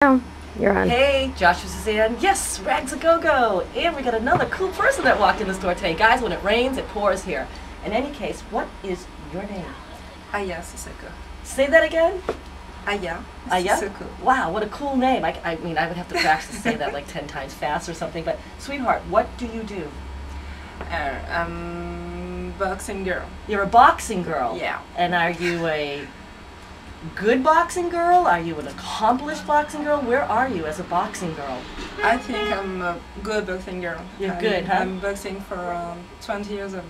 Oh, you're on. Hey, Joshua Suzanne. Yes, Rags-A-GoGo. And we got another cool person that walked in the store today. Guys, when it rains, it pours here. In any case, what is your name? Aya Cissoko. Say that again. Aya Cissoko. Cissoko. Wow, what a cool name. I mean, I would have to practice to say that like 10 times fast or something. But, sweetheart, what do you do? I'm boxing girl. You're a boxing girl. Yeah. And are you a good boxing girl? Are you an accomplished boxing girl? Where are you as a boxing girl? I think I'm a good boxing girl. You're good, huh? I'm boxing for 20 years old.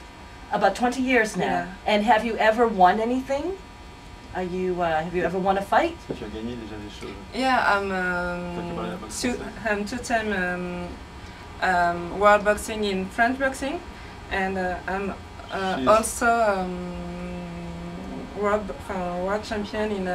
About 20 years now. Yeah. And have you ever won anything? Are you, have you ever won a fight? Yeah, I'm two-time world boxing in French boxing, and I'm also world champion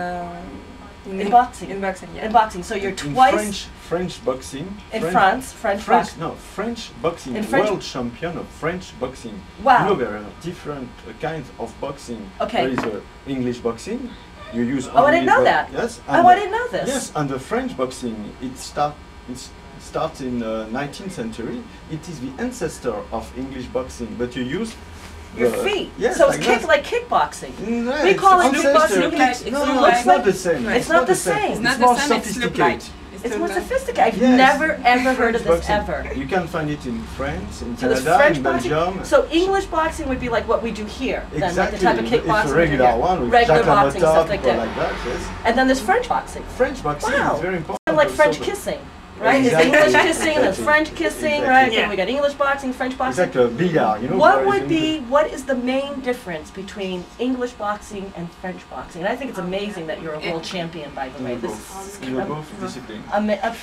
In boxing. In boxing, yeah. In boxing, so you're twice French boxing. in France. French boxing. No, French boxing. In French. World champion of French boxing. Wow. You know there are different kinds of boxing. Okay. There is English boxing. You use. Oh, I didn't know that. Yes. Oh, I didn't know this. Yes, and the French boxing it starts in 19th century. It is the ancestor of English boxing, but you use. Your feet. Yes, so it's like like kickboxing. No, We call it ancestor. kickboxing. No, it's not the same. It's not the same. It's not more the same. It's look like. sophisticated. It's more sophisticated. I've Yes. never ever heard of this Boxing. ever. You can find it in France, in So there's Canada, French in boxing. Belgium. So English boxing would be like what we do here, then, like the Exactly. type of kickboxing It's a we do regular here. one with Regular Jacques boxing, Lamotta, stuff like people that. like that. Yes. And then there's French boxing. French boxing Wow. is very important. Kind of like also, French but- kissing, right? Exactly. There's English kissing and there's Exactly. French kissing, Exactly. right? Yeah. And we got English boxing, French boxing. Exactly, billard, you know. What is the main difference between English boxing and French boxing? And I think it's amazing that you're a world champion, by the way. This is You're both discipline.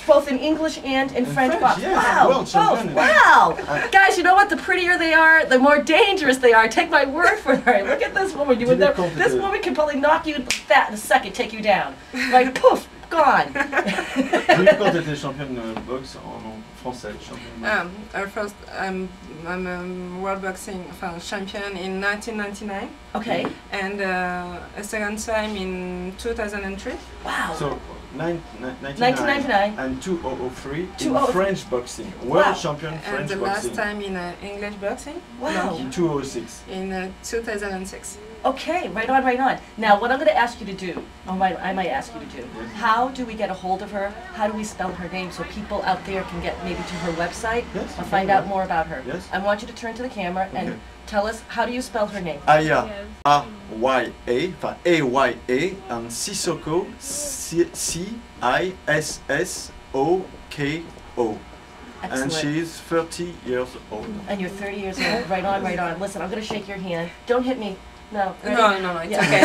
both in English and in French boxing. yes, Wow, world both. champion. Wow. Guys, you know what? The prettier they are, the more dangerous they are. Take my word for it. Look at this woman. You would never, this woman can probably knock you fat in a second, take you down. Like poof, gone. Quand t'étais championne de boxe en français, championne. First, I'm a world boxing champion in 1999, Okay. and a second time in 2003. Wow. So, 1999 and 2003 in 2003. French boxing. World Wow. champion And French the boxing. last time in English boxing. Wow. In 2006. In 2006. Okay, right on, right on. Now, what I'm going to ask you to do, I might ask you to do, how do we get a hold of her? How do we spell her name so people out there can get maybe to her website Yes, and find out more about her? Yes. I want you to turn to the camera and Okay. tell us, how do you spell her name? Aya, A-Y-A, enfin A-Y-A, and Cissoko, C-I-S-S-O-K-O. And Excellent. she is 30 years old. And you're 30 years old. Right on, right on. Listen, I'm going to shake your hand. Don't hit me. No. Ready? No, it's Yeah. okay.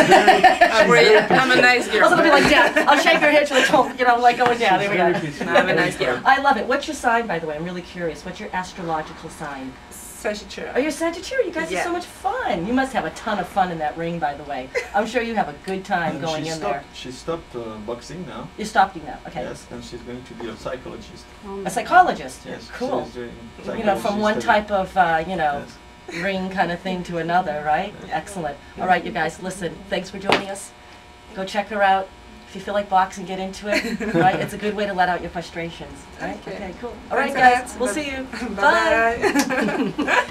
I'm a nice I girl. was going to be like, yeah, I'll shake your hand. She'll like, oh, you know, like going down. There we go. I'm a nice girl. I love it. What's your sign, by the way? I'm really curious. What's your astrological sign? Sagittarius. Oh, you're Sagittarius. You guys are Yeah. so much fun. You must have a ton of fun in that ring, by the way. I'm sure you have a good time And going in there. She stopped boxing now. You stopped you now. Okay. Yes, and she's going to be a psychologist. A psychologist. Yes, Cool. she's doing You know, from psychology one study. type of, you know, Yes. ring kind of thing to another, right? Excellent. All right, you guys, listen, thanks for joining us. Go check her out. If you feel like boxing, get into it, right? It's a good way to let out your frustrations, right? Okay. Okay, cool. All right, Thanks a guys, lot. we'll see you. Bye.